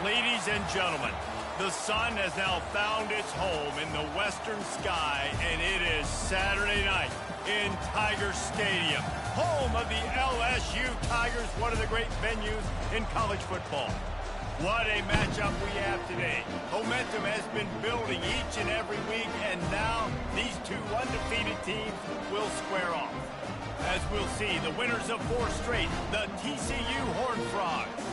Ladies and gentlemen, the sun has now found its home in the western sky, and it is Saturday night in Tiger Stadium, home of the LSU Tigers, one of the great venues in college football. What a matchup we have today. Momentum has been building each and every week, and now these two undefeated teams will square off. As we'll see, the winners of 4 straight, the TCU Horned Frogs,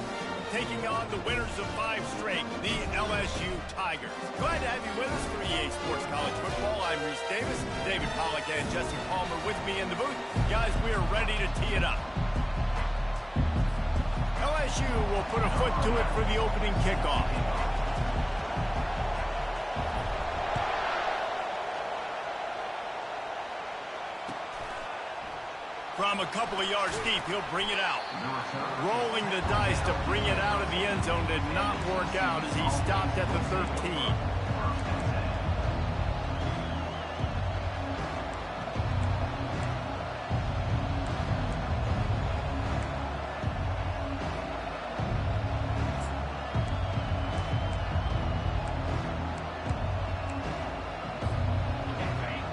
taking on the winners of 5 straight, the LSU Tigers. Glad to have you with us for EA Sports College Football. I'm Reese Davis, David Pollack and Jesse Palmer with me in the booth. Guys, we are ready to tee it up. LSU will put a foot to it for the opening kickoff. From a couple of yards deep, he'll bring it out. Rolling the dice to bring it out of the end zone did not work out as he stopped at the 13.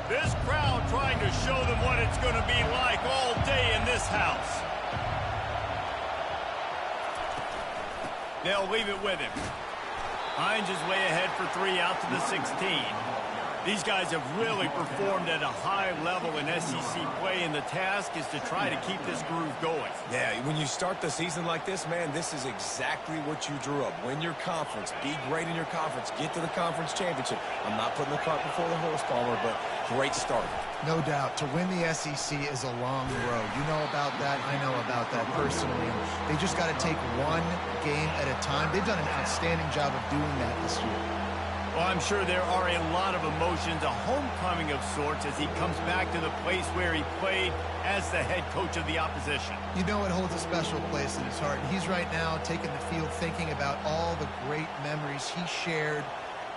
This crowd trying to show them what it's going to be like all day in this house. They'll leave it with him. Hines is way ahead for 3 out to the 16. These guys have really performed at a high level in SEC play, and the task is to try to keep this groove going. Yeah, when you start the season like this, man, this is exactly what you drew up. Win your conference, be great in your conference, get to the conference championship. I'm not putting the cart before the horse, Palmer, but great start. No doubt. To win the SEC is a long road. You know about that. I know about that personally. They just got to take one game at a time. They've done an outstanding job of doing that this year. Well, I'm sure there are a lot of emotions, a homecoming of sorts, as he comes back to the place where he played as the head coach of the opposition. You know it holds a special place in his heart. And he's right now taking the field thinking about all the great memories he shared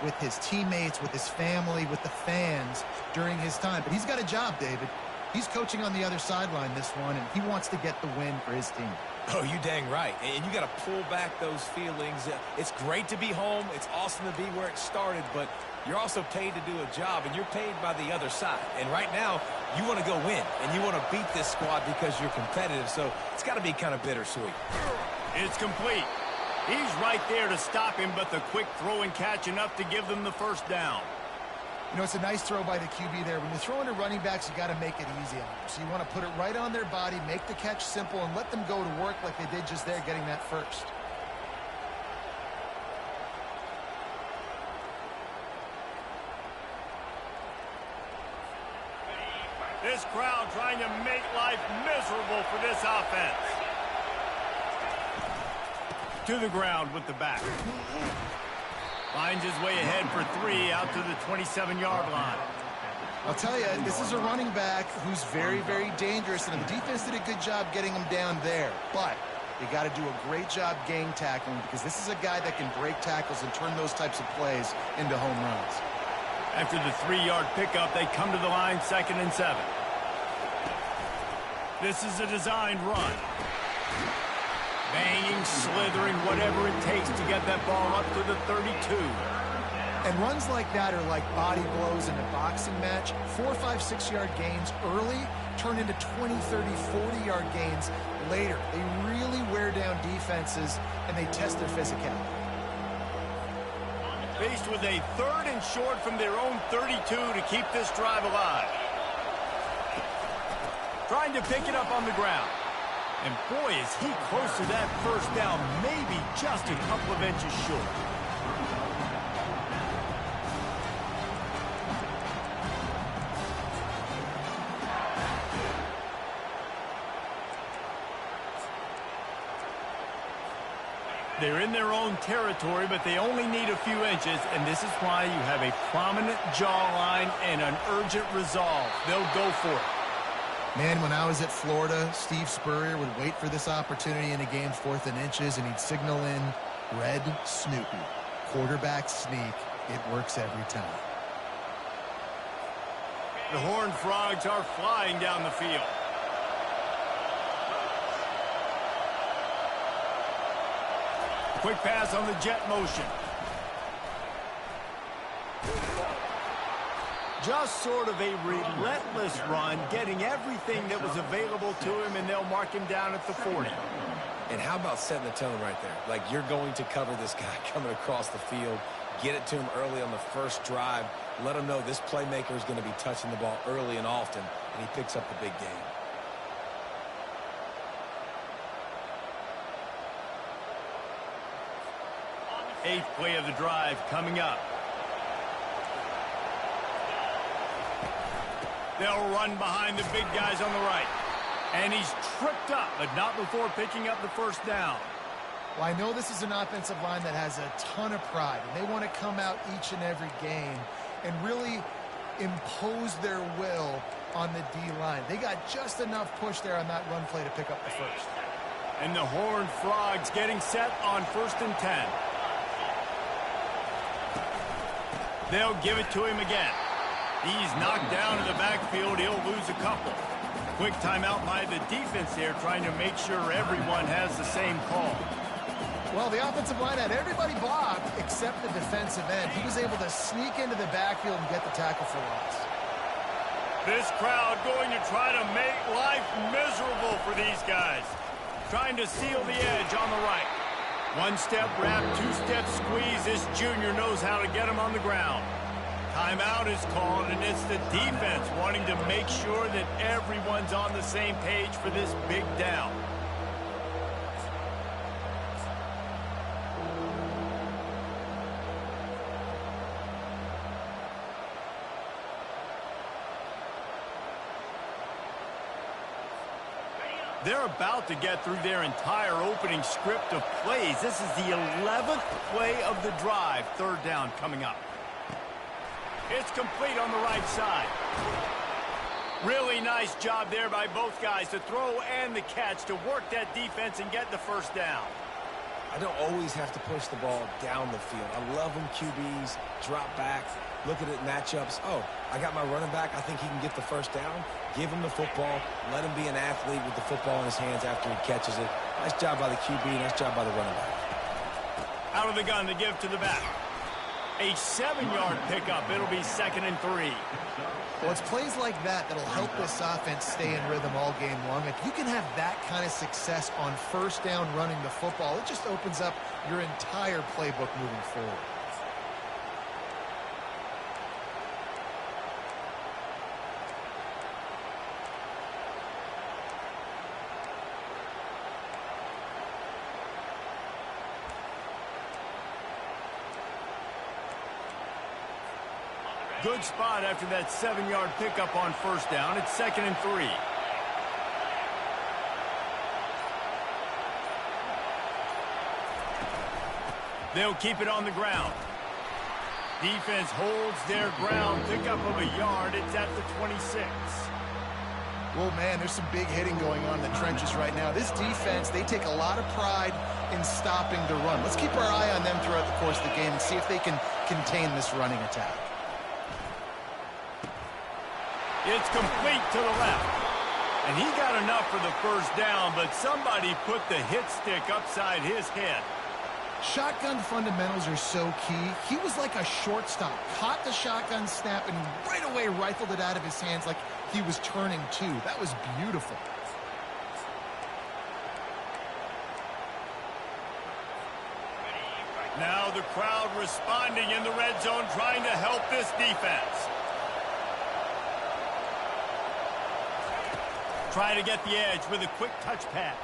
with his teammates, with his family, with the fans during his time. But he's got a job, David. He's coaching on the other sideline this one, and he wants to get the win for his team. Oh, you dang right. And you got to pull back those feelings. It's great to be home. It's awesome to be where it started, but you're also paid to do a job, and you're paid by the other side. And right now, you want to go win, and you want to beat this squad because you're competitive, so it's got to be kind of bittersweet. It's complete. He's right there to stop him, but the quick throw and catch enough to give them the first down. You know, it's a nice throw by the QB there. When you're throwing to running backs, you got to make it easy on them. So you want to put it right on their body, make the catch simple, and let them go to work like they did just there, getting that first. This crowd trying to make life miserable for this offense. To the ground with the back. Finds his way ahead for 3 out to the 27-yard line. I'll tell you, this is a running back who's very, very dangerous, and the defense did a good job getting him down there. But they got to do a great job gang tackling, because this is a guy that can break tackles and turn those types of plays into home runs. After the 3-yard pickup, they come to the line 2nd and 7. This is a designed run. Banging, slithering, whatever it takes to get that ball up to the 32. And runs like that are like body blows in a boxing match. 4, 5, 6-yard gains early turn into 20, 30, 40-yard gains later. They really wear down defenses, and they test their physicality. Faced with a 3rd and short from their own 32 to keep this drive alive. Trying to pick it up on the ground. And boy, is he close to that first down, maybe just a couple of inches short. They're in their own territory, but they only need a few inches, and this is why you have a prominent jawline and an urgent resolve. They'll go for it. Man, when I was at Florida, Steve Spurrier would wait for this opportunity in a game 4th and inches, and he'd signal in Red Snoopy. Quarterback sneak. It works every time. The Horned Frogs are flying down the field. Quick pass on the jet motion. Just sort of a relentless run, getting everything that was available to him, and they'll mark him down at the 40. And how about setting the tone right there? Like, you're going to cover this guy coming across the field, get it to him early on the first drive, let him know this playmaker is going to be touching the ball early and often, and he picks up the big game. Eighth play of the drive coming up. They'll run behind the big guys on the right. And he's tripped up, but not before picking up the first down. Well, I know this is an offensive line that has a ton of pride, and they want to come out each and every game and really impose their will on the D-line. They got just enough push there on that run play to pick up the first. And the Horned Frogs getting set on 1st and 10. They'll give it to him again. He's knocked down in the backfield. He'll lose a couple. Quick timeout by the defense there, trying to make sure everyone has the same call. Well, the offensive line had everybody blocked except the defensive end. He was able to sneak into the backfield and get the tackle for loss. This crowd going to try to make life miserable for these guys. Trying to seal the edge on the right. One-step wrap, two-step squeeze. This junior knows how to get him on the ground. Timeout is called, and it's the defense wanting to make sure that everyone's on the same page for this big down. They're about to get through their entire opening script of plays. This is the 11th play of the drive. 3rd down coming up. It's complete on the right side. Really nice job there by both guys to throw and the catch to work that defense and get the first down. I don't always have to push the ball down the field. I love when QBs drop back, look at it matchups. Oh, I got my running back. I think he can get the first down. Give him the football. Let him be an athlete with the football in his hands after he catches it. Nice job by the QB. Nice job by the running back. Out of the gun to give to the back. A 7-yard pickup. It'll be 2nd and 3. Well, it's plays like that that'll help this offense stay in rhythm all game long. If you can have that kind of success on 1st down running the football, it just opens up your entire playbook moving forward. Good spot after that 7-yard pickup on 1st down. It's 2nd and 3. They'll keep it on the ground. Defense holds their ground. Pickup of a yard. It's at the 26. Well, man, there's some big hitting going on in the trenches right now. This defense, they take a lot of pride in stopping the run. Let's keep our eye on them throughout the course of the game and see if they can contain this running attack. It's complete to the left. And he got enough for the first down, but somebody put the hit stick upside his head. Shotgun fundamentals are so key. He was like a shortstop. Caught the shotgun snap and right away rifled it out of his hands like he was turning two. That was beautiful. Now the crowd responding in the red zone, trying to help this defense. Try to get the edge with a quick touch pass.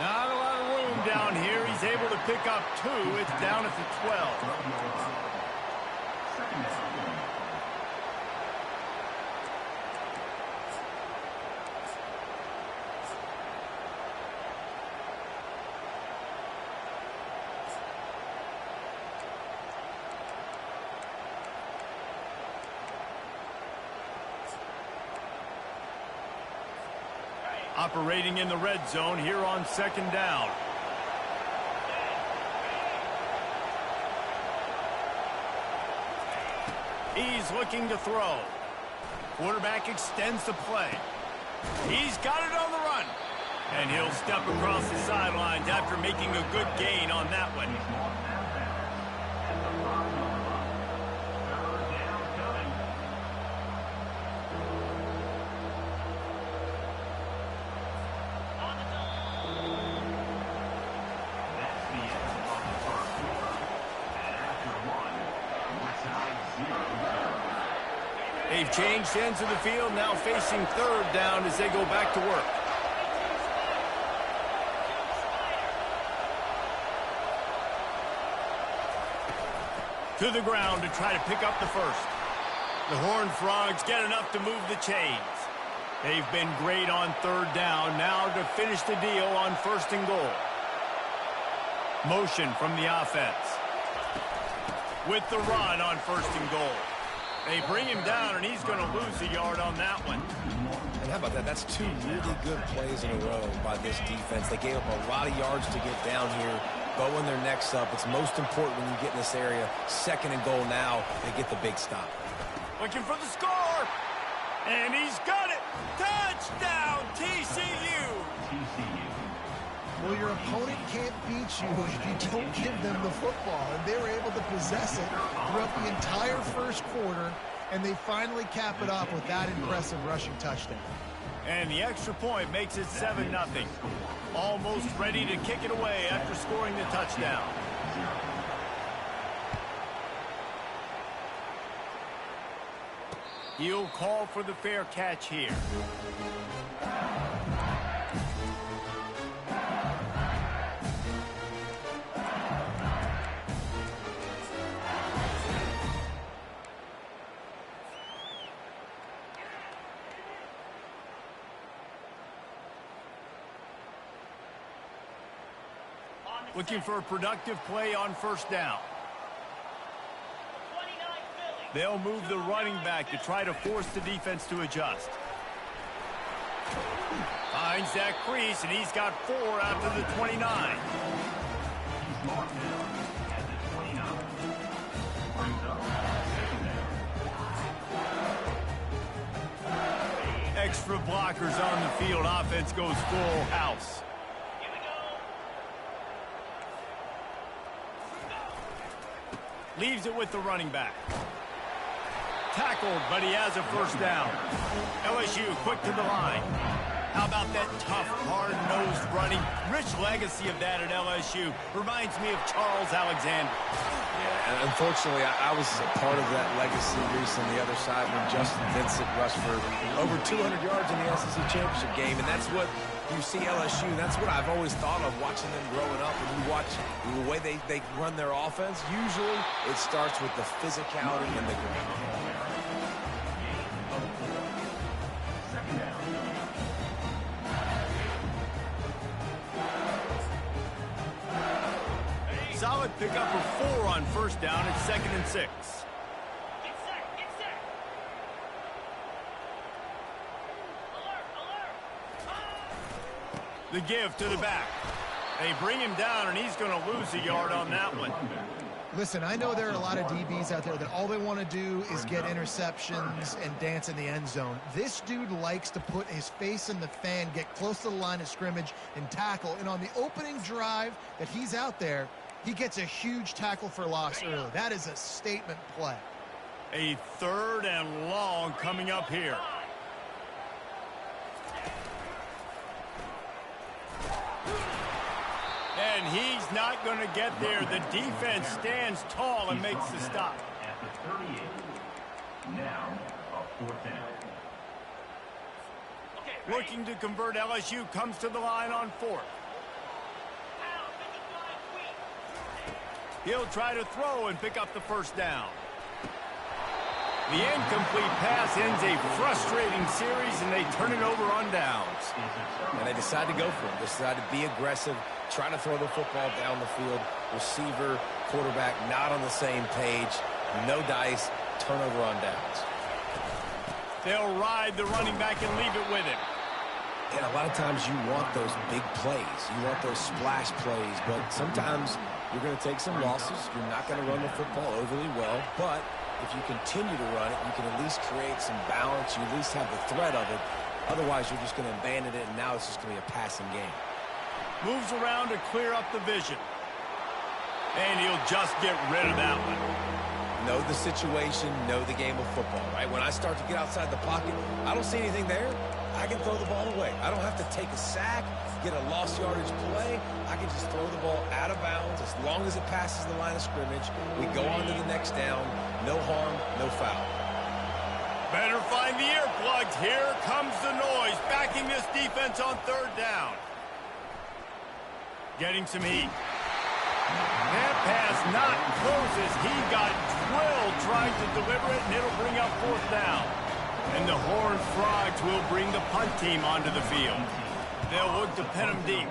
Not a lot of room down here. He's able to pick up 2. It's down at the 12. Operating in the red zone here on 2nd down. He's looking to throw. Quarterback extends the play. He's got it on the run. And he'll step across the sidelines after making a good gain on that one. They've changed ends of the field, now facing third down as they go back to work. To the ground to try to pick up the first. The Horned Frogs get enough to move the chains. They've been great on third down, now to finish the deal on first and goal. Motion from the offense. With the run on first and goal. They bring him down, and he's going to lose a yard on that one. And how about that? That's two really good plays in a row by this defense. They gave up a lot of yards to get down here. But when their neck's up, it's most important when you get in this area. Second and goal now, they get the big stop. Looking for the score. And he's got it. Touchdown, TCU. Well, your opponent can't beat you if you don't give them the football. And they were able to possess it throughout the entire first quarter, and they finally cap it off with that impressive rushing touchdown. And the extra point makes it 7-0. Almost ready to kick it away after scoring the touchdown. He'll call for the fair catch here. Looking for a productive play on first down. They'll move the running back to try to force the defense to adjust. Finds that crease, and he's got 4 after the 29. Extra blockers on the field. Offense goes full house. Leaves it with the running back. Tackled, but he has a first down. LSU quick to the line. How about that tough, hard-nosed running? Rich legacy of that at LSU. Reminds me of Charles Alexander. Yeah, and unfortunately, I was a part of that legacy, Reese, on the other side when Justin Vincent rushed for over 200 yards in the SEC Championship game, and that's what you see LSU. That's what I've always thought of watching them growing up. When you watch the way they run their offense, usually it starts with the physicality and the ground. Solid pickup of 4 on first down. It's 2nd and 6. The give to the back. They bring him down, and he's going to lose a yard on that one. Listen, I know there are a lot of DBs out there that all they want to do is get interceptions and dance in the end zone. This dude likes to put his face in the fan, get close to the line of scrimmage, and tackle. And on the opening drive that he's out there, he gets a huge tackle for loss early. That is a statement play. A 3rd and long coming up here. And he's not going to get there. The defense stands tall and makes the stop. At the 38. Now, a 4th down. Looking to convert, LSU comes to the line on 4th. He'll try to throw and pick up the first down. The incomplete pass ends a frustrating series, and they turn it over on downs. And they decide to go for it. They decide to be aggressive, try to throw the football down the field. Receiver, quarterback not on the same page. No dice, turnover on downs. They'll ride the running back and leave it with him. And a lot of times you want those big plays. You want those splash plays, but sometimes you're going to take some losses. You're not going to run the football overly well, but if you continue to run it, you can at least create some balance. You at least have the threat of it, Otherwise, you're just going to abandon it, and now it's just going to be a passing game. Moves around to clear up the vision. And he'll just get rid of that one. Know the situation, know the game of football, right? When I start to get outside the pocket, I don't see anything there. I can throw the ball away. I don't have to take a sack, get a lost yardage play. I can just throw the ball out of bounds as long as it passes the line of scrimmage. We go on to the next down. No harm, no foul. Better find the earplugs. Here comes the noise, backing this defense on third down. Getting some heat. That pass not close as he got drilled trying to deliver it, and it'll bring up fourth down. And the Horned Frogs will bring the punt team onto the field. They'll look to pin him deep.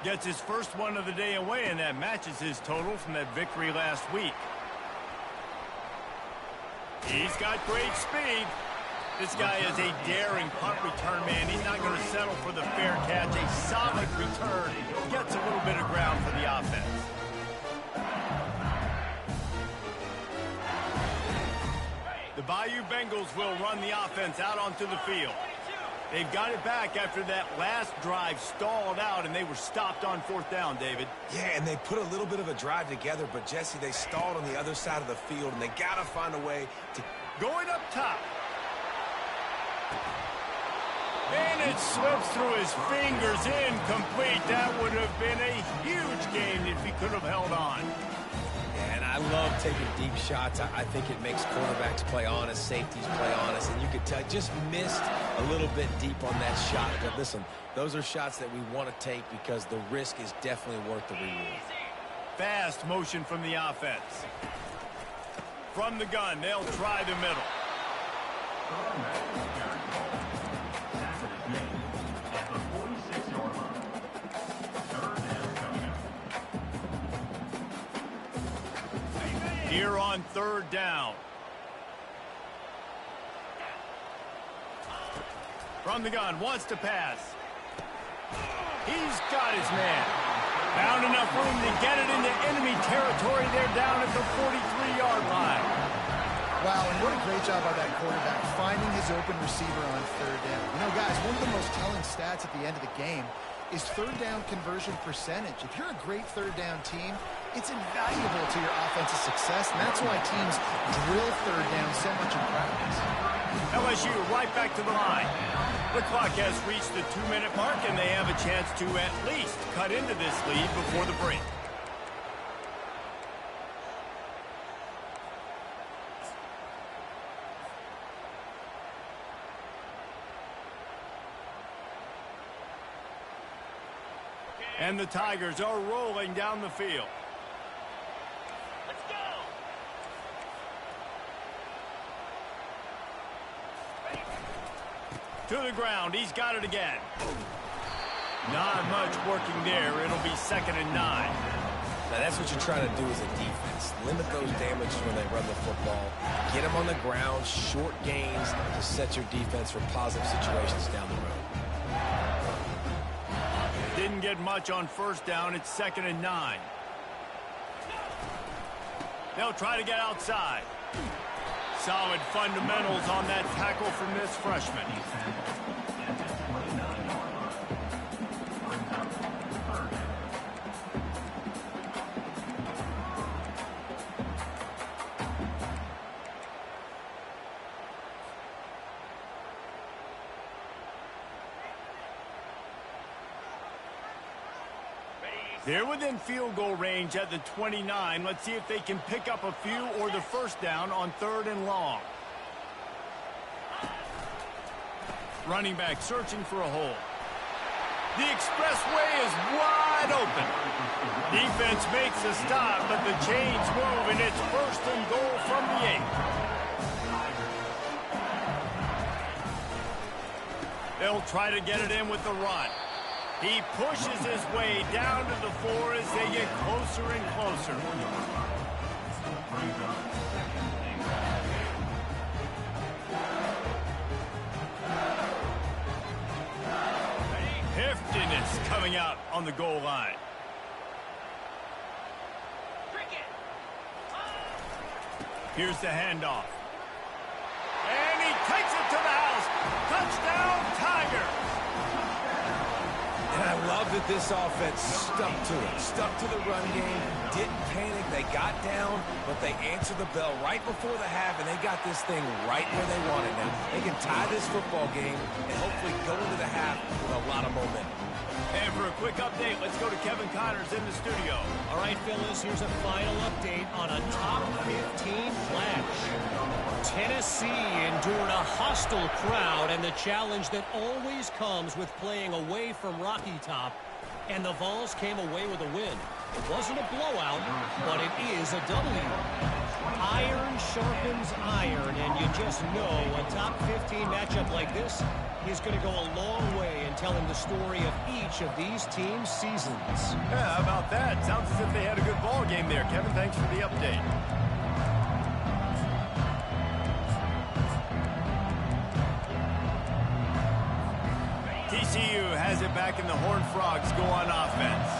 Gets his first one of the day away, and that matches his total from that victory last week. He's got great speed. This guy is a daring punt return man. He's not going to settle for the fair catch. A solid return. Gets a little bit of ground for the offense. The Bayou Bengals will run the offense out onto the field. They've got it back after that last drive stalled out, and they were stopped on fourth down, David. Yeah, and they put a little bit of a drive together, but, Jesse, they stalled on the other side of the field, and they got to find a way to... Going up top. And it slips through his fingers, incomplete. That would have been a huge game if he could have held on. Yeah, and I love taking deep shots. I think it makes quarterbacks play honest, safeties play honest, and you could tell just missed a little bit deep on that shot. But listen, those are shots that we want to take because the risk is definitely worth the reward. Fast motion from the offense. From the gun, they'll try the middle. Here on third down. From the gun, wants to pass. He's got his man. Found enough room to get it into enemy territory. They're down at the 43-yard line. Wow, and what a great job by that quarterback, finding his open receiver on third down. You know, guys, one of the most telling stats at the end of the game is third down conversion percentage. If you're a great third down team, it's invaluable to your offensive success, and that's why teams drill third down so much in practice. LSU right back to the line. The clock has reached the 2-minute mark, and they have a chance to at least cut into this lead before the break. And the Tigers are rolling down the field. Let's go! To the ground. He's got it again. Not much working there. It'll be 2nd and 9. Now, that's what you're trying to do as a defense. Limit those damages when they run the football. Get them on the ground, short gains to set your defense for positive situations down the road. Didn't get much on first down. It's 2nd and 9. They'll try to get outside. Solid fundamentals on that tackle from this freshman. They're within field goal range at the 29. Let's see if they can pick up a few or the first down on 3rd and long. Running back searching for a hole. The expressway is wide open. Defense makes a stop, but the chains move, and it's 1st and goal from the 8. They'll try to get it in with the run. He pushes his way down to the 4 as they get closer and closer. Heftiness coming out on the goal line. Here's the handoff. And he takes it to the house. Touchdown, Tigers. And I love that this offense stuck to it. Stuck to the run game. Didn't panic. They got down, but they answered the bell right before the half, and they got this thing right where they want it now. They can tie this football game and hopefully go into the half with a lot of momentum. And for a quick update, let's go to Kevin Connors in the studio. All right, fellas, here's a final update on a top 15 flash. Tennessee endured a hostile crowd and the challenge that always comes with playing away from Rocky Top, and the Vols came away with a win. It wasn't a blowout, but it is a W. Iron sharpens iron, and you just know a top 15 matchup like this is going to go a long way in telling the story of each of these teams' seasons. Yeah, how about that? Sounds as if they had a good ball game there. Kevin, thanks for the update. TCU has it back, and the Horned Frogs go on offense.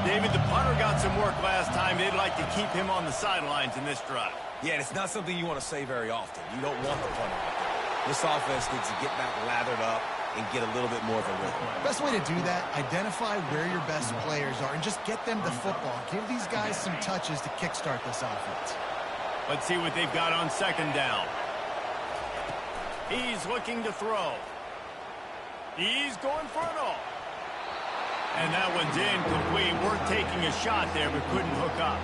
David, the punter got some work last time. They'd like to keep him on the sidelines in this drive. Yeah, and it's not something you want to say very often. You don't want the punter out there. This offense needs to get back lathered up and get a little bit more of a rhythm. Best way to do that, identify where your best players are and just get them the football. Give these guys some touches to kickstart this offense. Let's see what they've got on second down. He's looking to throw. He's going for it all. And that one's incomplete. We're taking a shot there, but couldn't hook up.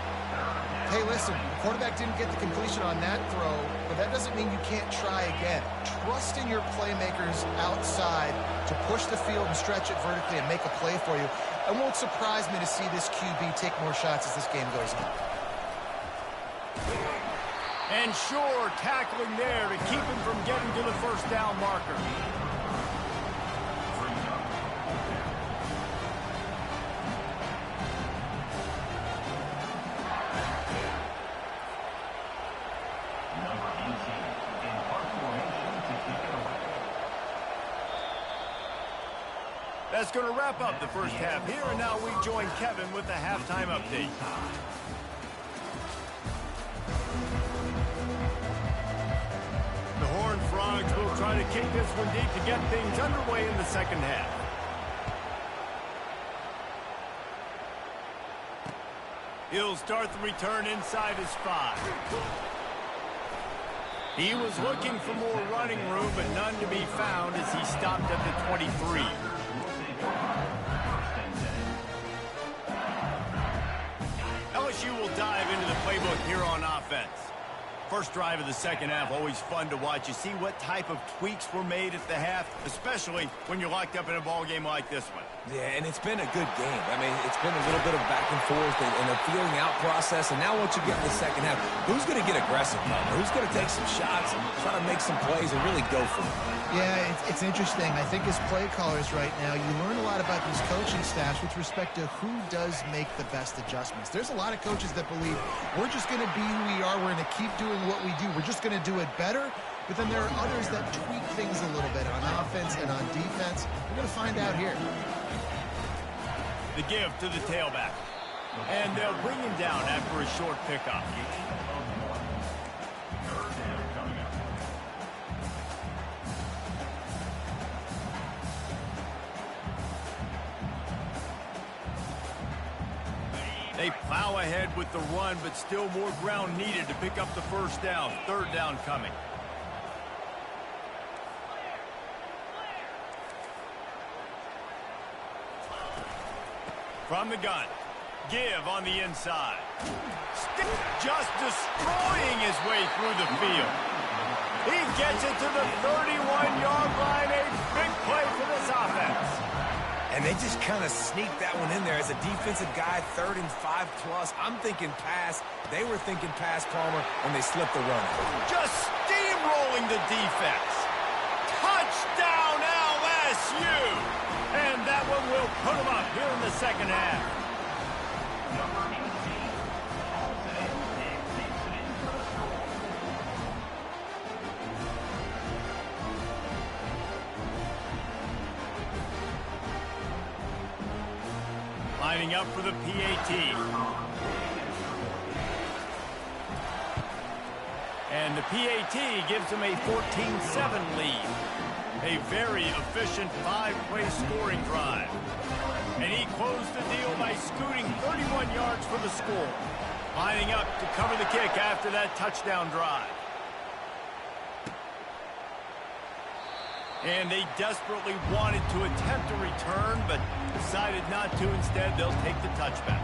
Hey, listen, the quarterback didn't get the completion on that throw, but that doesn't mean you can't try again. Trust in your playmakers outside to push the field and stretch it vertically and make a play for you. It won't surprise me to see this QB take more shots as this game goes on. And sure, tackling there to keep him from getting to the first down marker. That's going to wrap up the first half here, and now we join Kevin with the halftime update. The Horned Frogs will try to kick this one deep to get things underway in the second half. He'll start the return inside his 5. He was looking for more running room, but none to be found as he stopped at the 23. LSU will dive into the playbook here on offense. First drive of the second half, always fun to watch. You see what type of tweaks were made at the half, especially when you're locked up in a ball game like this one. Yeah, and it's been a good game. I mean, it's been a little bit of back and forth and a feeling out process. And now once you get in the second half, who's going to get aggressive, Palmer? Who's going to take some shots and try to make some plays and really go for it? Yeah, it's interesting. I think as play callers right now, you learn a lot about these coaching staffs with respect to who does make the best adjustments. There's a lot of coaches that believe we're just going to be who we are. We're going to keep doing what we do. We're just going to do it better. But then there are others that tweak things a little bit on offense and on defense. We're going to find out here. The give to the tailback. And they'll bring him down after a short pickup. They plow ahead with the run, but still more ground needed to pick up the first down. Third down coming. From the gun. Give on the inside. Just destroying his way through the field. He gets it to the 31-yard line. A big play for this offense. And they just kind of sneaked that one in there as a defensive guy, 3rd and 5+. I'm thinking pass. They were thinking pass, Palmer, and they slipped the run. Just steamrolling the defense. Touchdown, LSU! And that one will put them up here in the second half. Lining up for the PAT. And the PAT gives them a 14-7 lead. A very efficient 5-play scoring drive. And he closed the deal by scooting 31 yards for the score. Lining up to cover the kick after that touchdown drive. And they desperately wanted to attempt a return, but decided not to. Instead, they'll take the touchback.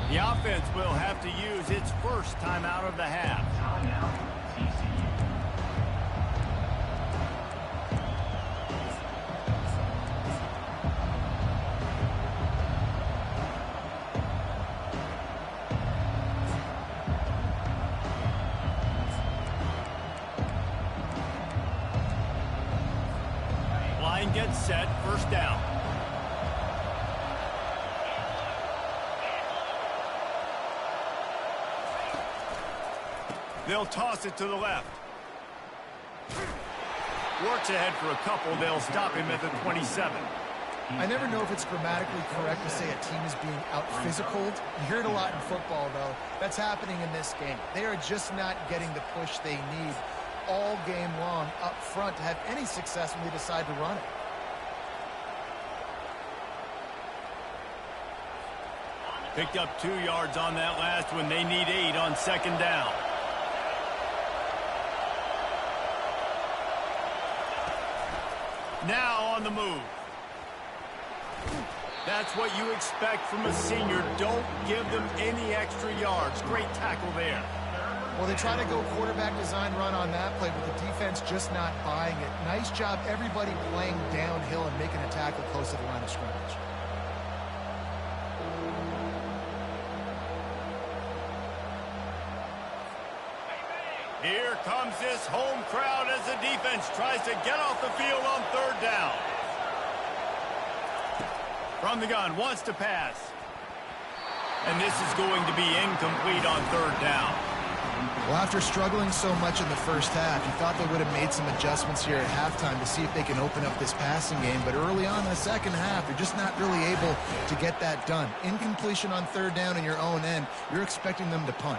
The offense will have to use its first timeout of the half. Timeout, TCU. Line gets set, first down. They'll toss it to the left. Works ahead for a couple. They'll stop him at the 27. I never know if it's grammatically correct to say a team is being out-physicaled. You hear it a lot in football, though. That's happening in this game. They are just not getting the push they need all game long up front to have any success when they decide to run it. Picked up 2 yards on that last one. They need 8 on second down. Now on the move. That's what you expect from a senior. Don't give them any extra yards. Great tackle there. Well, they try to go quarterback design run on that play, but the defense just not buying it. Nice job, everybody playing downhill and making a tackle close to the line of scrimmage. Here comes this home crowd as the defense tries to get off the field on third down. From the gun, wants to pass. And this is going to be incomplete on third down. Well, after struggling so much in the first half, you thought they would have made some adjustments here at halftime to see if they can open up this passing game. But early on in the second half, they're just not really able to get that done. Incompletion on third down in your own end, you're expecting them to punt.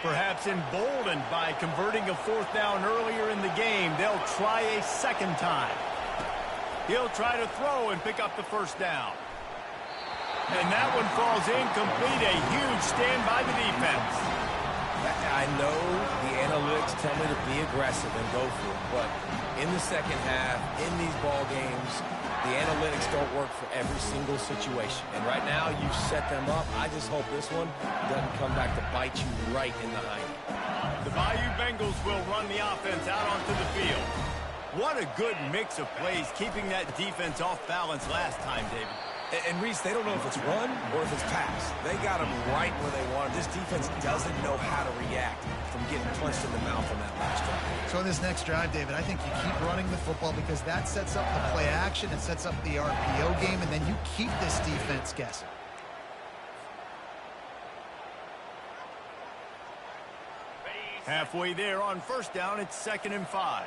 Perhaps emboldened by converting a fourth down earlier in the game, they'll try a second time. He'll try to throw and pick up the first down. And that one falls incomplete. A huge stand by the defense. I know the analytics tell me to be aggressive and go for it, but in the second half, in these ball games, the analytics don't work for every single situation. And right now, you've set them up. I just hope this one doesn't come back to bite you right in the hind. The Bayou Bengals will run the offense out onto the field. What a good mix of plays, keeping that defense off balance last time, David. And Reese, they don't know if it's run or if it's pass. They got them right where they want them. This defense doesn't know how to react from getting punched in the mouth on that last drive. So in this next drive, David, I think you keep running the football because that sets up the play action, it sets up the RPO game, and then you keep this defense guessing. Halfway there on first down, it's 2nd and 5.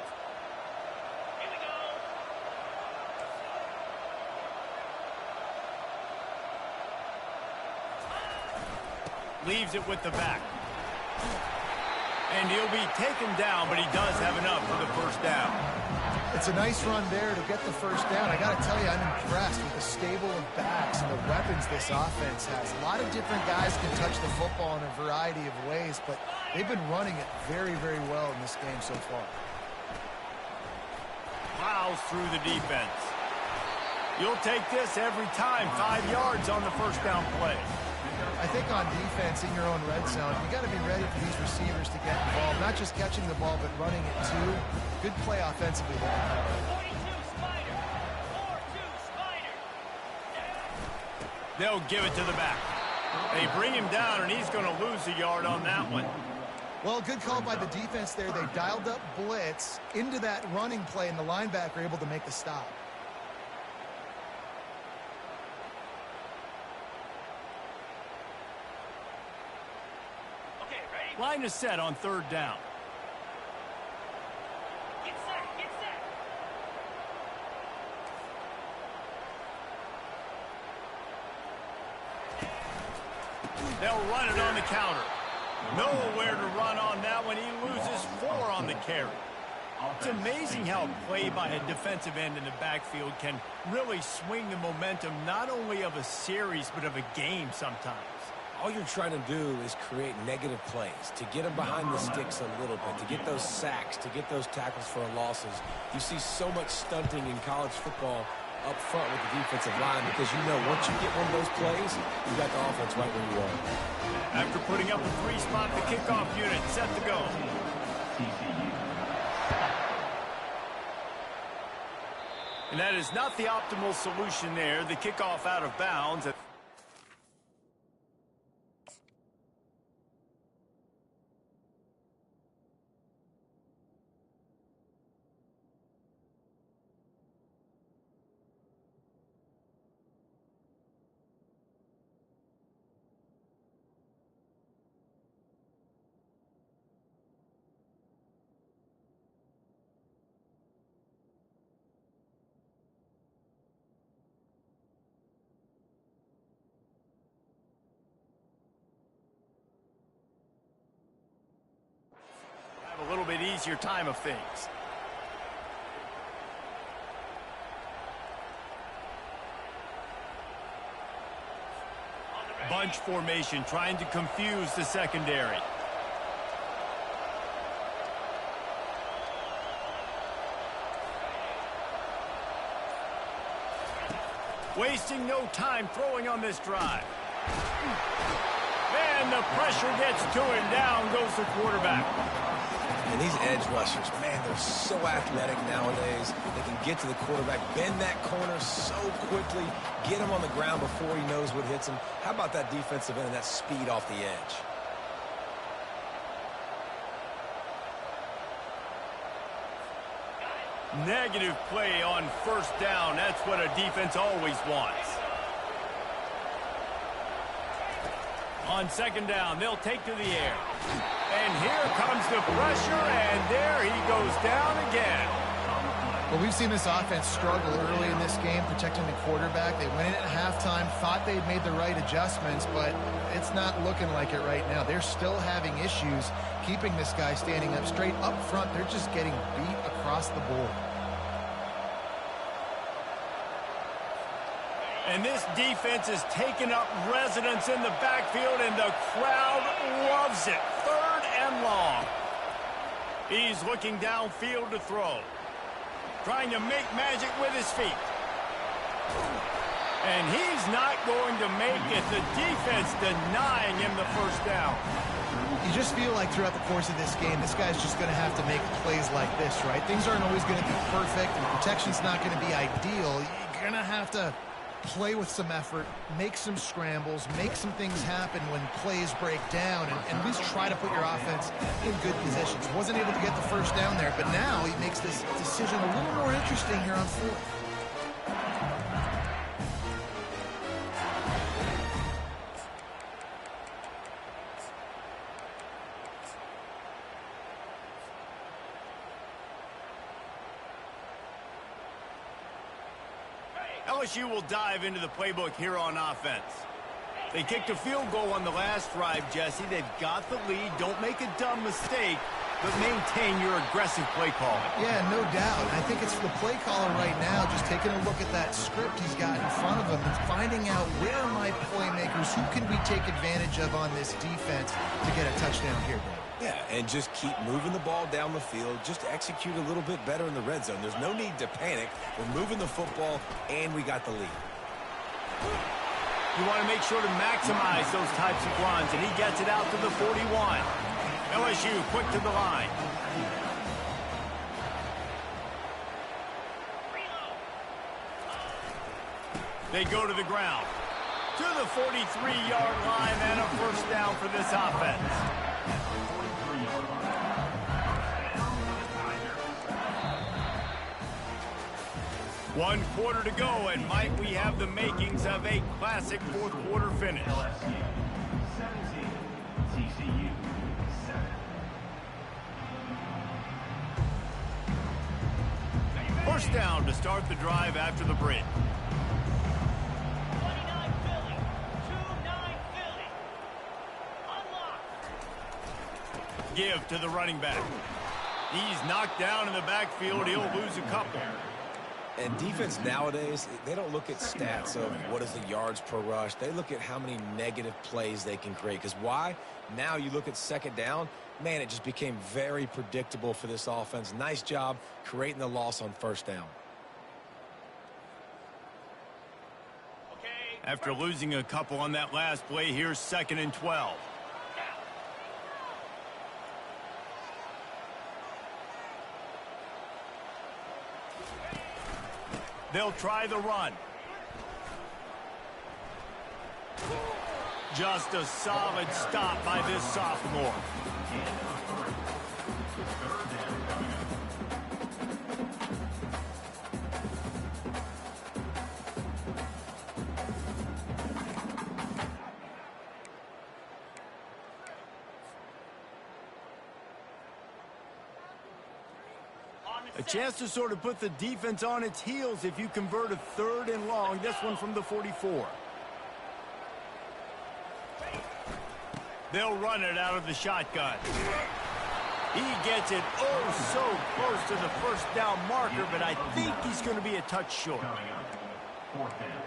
Leaves it with the back. And he'll be taken down, but he does have enough for the first down. It's a nice run there to get the first down. I got to tell you, I'm impressed with the stable of backs and the weapons this offense has. A lot of different guys can touch the football in a variety of ways, but they've been running it very, very well in this game so far. Plows through the defense. You'll take this every time. 5 yards on the first down play. I think on defense in your own red zone, you got to be ready for these receivers to get involved. Not just catching the ball, but running it too. Good play offensively there. 42 Spider. 4-2 Spider. They'll give it to the back. They bring him down, and he's going to lose a yard on that one. Well, good call by the defense there. They dialed up blitz into that running play, and the linebacker able to make the stop. Line is set on third down. Get set, get set. They'll run it on the counter. Nowhere to run on that one. He loses 4 on the carry. It's amazing how a play by a defensive end in the backfield can really swing the momentum not only of a series but of a game sometimes. All you're trying to do is create negative plays, to get them behind the sticks a little bit, to get those sacks, to get those tackles for losses. You see so much stunting in college football up front with the defensive line because you know once you get one of those plays, you got the offense right where you want. After putting up a 3-spot, the kickoff unit set to go. TCU. And that is not the optimal solution there. The kickoff out of bounds. A little bit easier time of things. Bunch formation trying to confuse the secondary. Wasting no time throwing on this drive. And the pressure gets to him. Down goes the quarterback. And these edge rushers, man, they're so athletic nowadays. They can get to the quarterback, bend that corner so quickly, get him on the ground before he knows what hits him. How about that defensive end and that speed off the edge? Negative play on first down. That's what a defense always wants. On second down, they'll take to the air. And here comes the pressure, and there he goes down again. Well, we've seen this offense struggle early in this game protecting the quarterback. They went in at halftime, thought they'd made the right adjustments, but it's not looking like it right now. They're still having issues keeping this guy standing up straight. Up front, they're just getting beat across the board. And this defense is taking up residence in the backfield, and the crowd loves it. 3rd and long. He's looking downfield to throw. Trying to make magic with his feet. And he's not going to make it. The defense denying him the first down. You just feel like throughout the course of this game, this guy's just going to have to make plays like this, right? Things aren't always going to be perfect, and protection's not going to be ideal. You're going to have to play with some effort, make some scrambles, make some things happen when plays break down, and at least try to put your offense in good positions. Wasn't able to get the first down there, but now he makes this decision a little more interesting here on 4th. LSU will dive into the playbook here on offense. They kicked a field goal on the last drive, Jesse. They've got the lead. Don't make a dumb mistake, but maintain your aggressive play calling. Yeah, no doubt. I think it's the play caller right now just taking a look at that script he's got in front of him and finding out where are my playmakers, who can we take advantage of on this defense to get a touchdown here, Dave. Yeah, and just keep moving the ball down the field. Just execute a little bit better in the red zone. There's no need to panic. We're moving the football, and we got the lead. You want to make sure to maximize those types of runs, and he gets it out to the 41. LSU quick to the line. They go to the ground. To the 43-yard line, and a first down for this offense. One quarter to go, and might we have the makings of a classic fourth quarter finish. TCU 7. First down to start the drive after the break. 29 Philly. 2-9 Philly. Unlocked. Give to the running back. He's knocked down in the backfield. He'll lose a couple. And defense nowadays, they don't look at stats of what is the yards per rush. They look at how many negative plays they can create. Because why? Now you look at second down, man, it just became very predictable for this offense. Nice job creating the loss on first down. After losing a couple on that last play, here's 2nd and 12. They'll try the run. Just a solid stop by this sophomore. A chance to sort of put the defense on its heels if you convert a 3rd and long. This one from the 44. They'll run it out of the shotgun. He gets it oh so close to the first down marker, but I think he's going to be a touch short. Coming up, 4th down.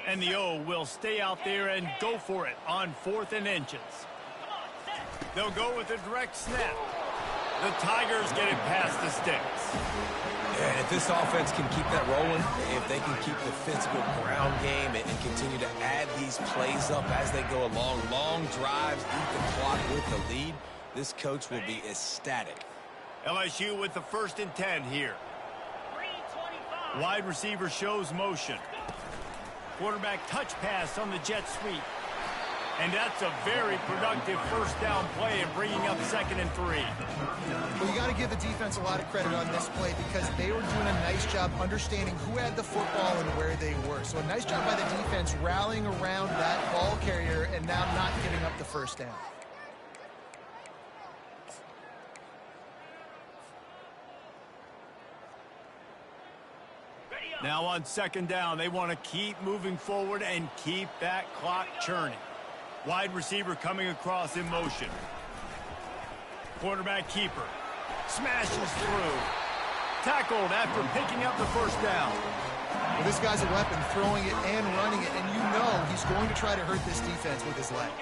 And the O will stay out there and go for it on 4th and inches. They'll go with a direct snap. The Tigers get it past the sticks. And if this offense can keep that rolling, if they can keep the physical ground game and continue to add these plays up as they go along, long drives, eat the clock with the lead, this coach will be ecstatic. LSU with the 1st and 10 here. Wide receiver shows motion. Quarterback touch pass on the jet sweep. And that's a very productive first down play and bringing up 2nd and 3. Well, you got to give the defense a lot of credit on this play because they were doing a nice job understanding who had the football and where they were. So a nice job by the defense rallying around that ball carrier and now not giving up the first down. Now on 2nd down, they want to keep moving forward and keep that clock churning. Wide receiver coming across in motion. Quarterback keeper. Smashes through. Tackled after picking up the first down. Well, this guy's a weapon, throwing it and running it, and you know he's going to try to hurt this defense with his legs.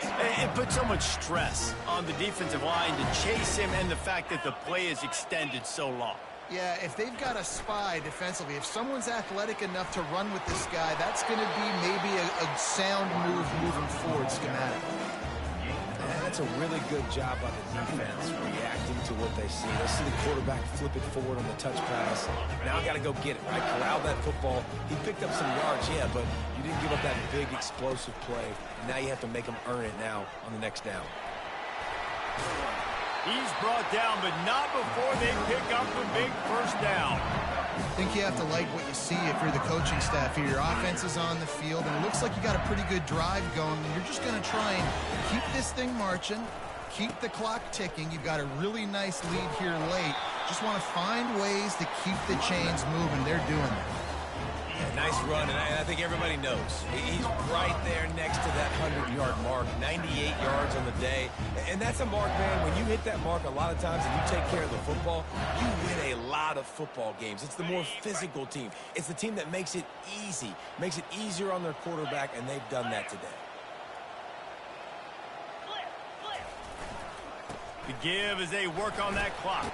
It puts so much stress on the defensive line to chase him and the fact that the play is extended so long. Yeah, if they've got a spy defensively, if someone's athletic enough to run with this guy, that's going to be maybe a sound move moving forward schematically. And that's a really good job by the defense reacting to what they see. They see the quarterback flip it forward on the touch pass. Now got to go get it, right? Corral that football. He picked up some yards, yeah, but you didn't give up that big explosive play. And now you have to make him earn it now on the next down. He's brought down, but not before they pick up the big first down. I think you have to like what you see if you're the coaching staff here. Your offense is on the field, and it looks like you got a pretty good drive going, and you're just going to try and keep this thing marching, keep the clock ticking. You've got a really nice lead here late. Just want to find ways to keep the chains moving. They're doing that. Yeah, nice run, and I think everybody knows. He's right there next to that 100-yard mark, 98 yards on the day. And that's a mark, man. When you hit that mark a lot of times and you take care of the football, you win a lot of football games. It's the more physical team. It's the team that makes it easy, makes it easier on their quarterback, and they've done that today. The give as they work on that clock.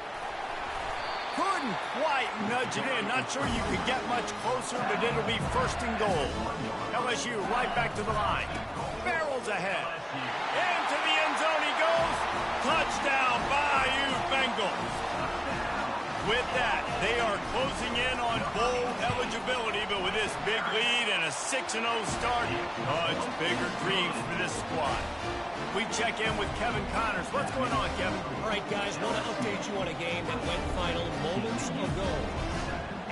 Couldn't quite nudge it in. Not sure you could get much closer, but it'll be 1st and goal. LSU right back to the line. Barrels ahead. Into the end zone he goes. Touchdown, Bayou Bengals. With that, they are closing in on bowl eligibility, but with this big lead and a 6-0 start, much bigger dreams for this squad. We check in with Kevin Connors. What's going on, Kevin? All right, guys, want to update you on a game that went final moments ago.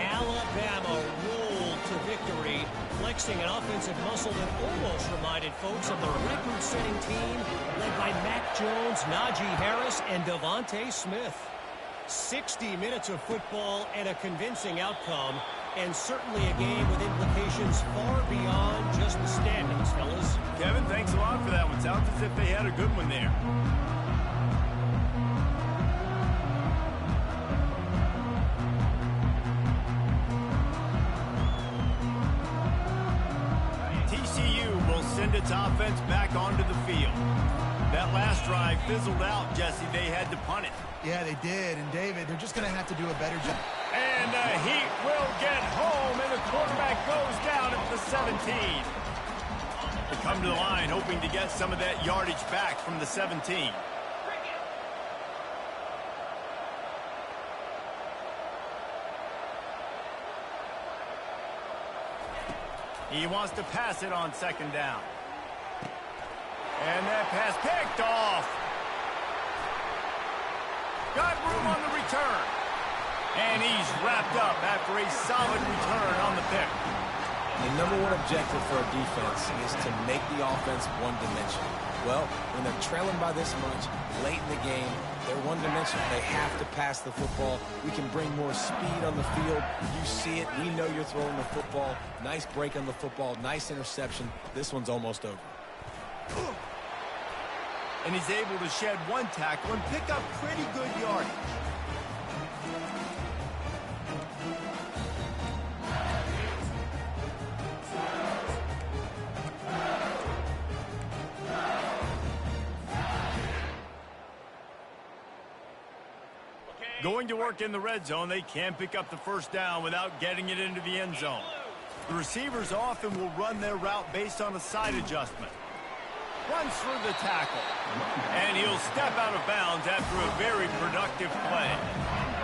Alabama rolled to victory, flexing an offensive muscle that almost reminded folks of the record-setting team led by Mac Jones, Najee Harris, and Devontae Smith. 60 minutes of football and a convincing outcome, and certainly a game with implications far beyond just the standings, fellas. Kevin, thanks a lot for that one. Sounds as if they had a good one there. TCU will send its offense back onto the field. That last drive fizzled out, Jesse. They had to punt it. Yeah, they did. And, David, they're just going to have to do a better job. And the Heat will get home, and the quarterback goes down at the 17. They come to the line hoping to get some of that yardage back from the 17. He wants to pass it on second down. And that pass picked off. Got room on the return. And he's wrapped up after a solid return on the pick. The number one objective for a defense is to make the offense one-dimensional. Well, when they're trailing by this much, late in the game, they're one-dimensional. They have to pass the football. We can bring more speed on the field. You see it. We know you're throwing the football. Nice break on the football. Nice interception. This one's almost over. And he's able to shed one tackle and pick up pretty good yardage. Going to work in the red zone, they can't pick up the first down without getting it into the end zone. The receivers often will run their route based on a side adjustment. Runs through the tackle. And he'll step out of bounds after a very productive play.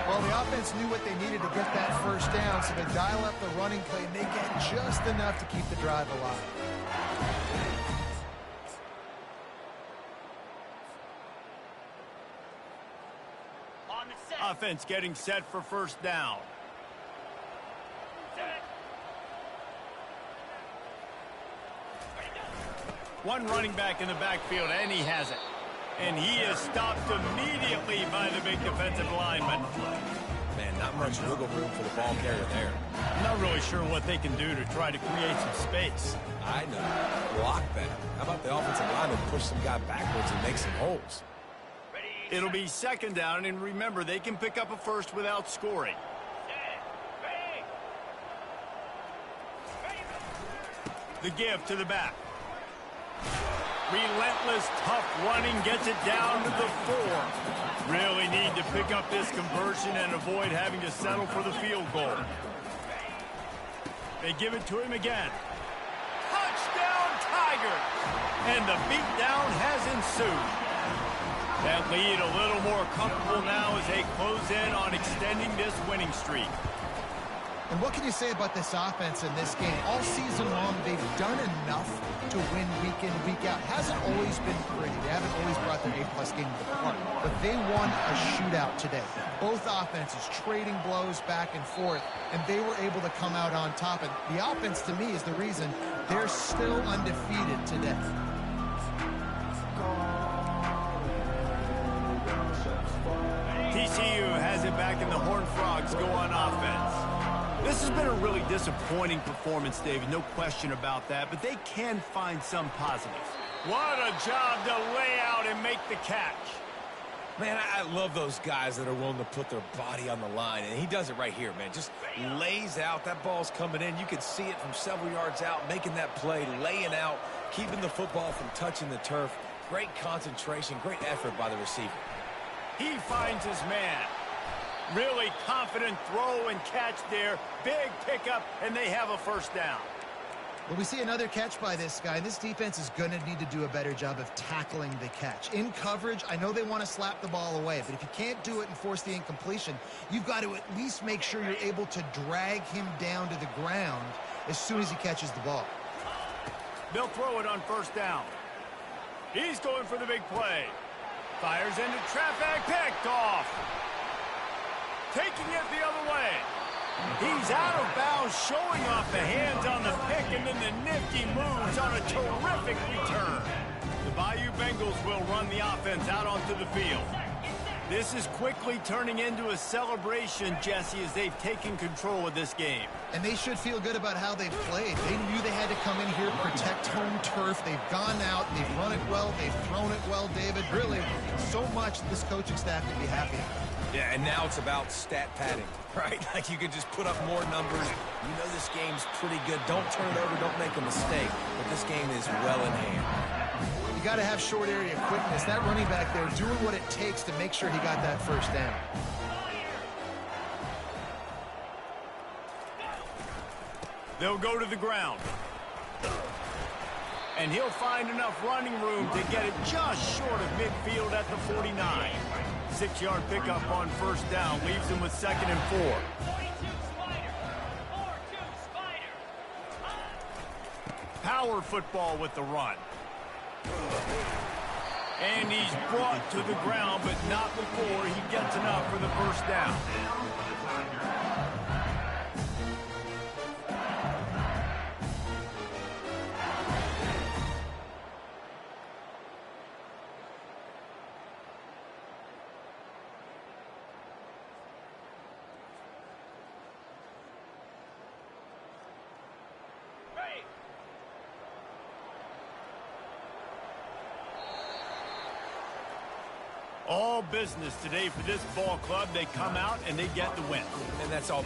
Well, the offense knew what they needed to get that first down, so they dial up the running play, and they get just enough to keep the drive alive. Offense getting set for first down. One running back in the backfield, and he has it. And he is stopped immediately by the big defensive lineman. Man, not much wiggle room for the ball carrier there. I'm not really sure what they can do to try to create some space. I know. Block better. How about the offensive lineman push some guy backwards and make some holes? It'll be second down, and remember, they can pick up a first without scoring. The give to the back. Relentless, tough running gets it down to the 4. Really need to pick up this conversion and avoid having to settle for the field goal. They give it to him again. Touchdown, Tigers! And the beatdown has ensued. That lead a little more comfortable now as they close in on extending this winning streak. And what can you say about this offense in this game? All season long, they've done enough to win week in, week out. Hasn't always been pretty. They haven't always brought their A-plus game to the park. But they won a shootout today. Both offenses trading blows back and forth, and they were able to come out on top. And the offense, to me, is the reason they're still undefeated today. TCU has it back, and the Horned Frogs go on offense. This has been a really disappointing performance, David, no question about that, but they can find some positives. What a job to lay out and make the catch. Man, I love those guys that are willing to put their body on the line, and he does it right here, man. Just lays out. That ball's coming in. You can see it from several yards out, making that play, laying out, keeping the football from touching the turf. Great concentration, great effort by the receiver. He finds his man. Really confident throw and catch there. Big pickup, and they have a first down. Well, we see another catch by this guy. This defense is going to need to do a better job of tackling the catch. In coverage, I know they want to slap the ball away, but if you can't do it and force the incompletion, you've got to at least make sure you're able to drag him down to the ground as soon as he catches the ball. They'll throw it on first down. He's going for the big play. Fires into traffic, picked off. Taking it the other way. He's out of bounds, showing off the hands on the pick, and then the nifty moves on a terrific return. The Bayou Bengals will run the offense out onto the field. This is quickly turning into a celebration, Jesse, as they've taken control of this game. And they should feel good about how they've played. They knew they had to come in here, protect home turf. They've gone out, they've run it well, they've thrown it well, David. Really, so much this coaching staff can be happy. Yeah, and now it's about stat padding, right? Like you can just put up more numbers. You know this game's pretty good. Don't turn it over, don't make a mistake. But this game is well in hand. You got to have short area quickness. That running back there doing what it takes to make sure he got that first down. They'll go to the ground. And he'll find enough running room to get it just short of midfield at the 49. 6-yard pickup on first down leaves him with 2nd and 4. Power football with the run. And he's brought to the ground, but not before he gets enough for the first down. All business today for this ball club. They come out and they get the win. And that's all that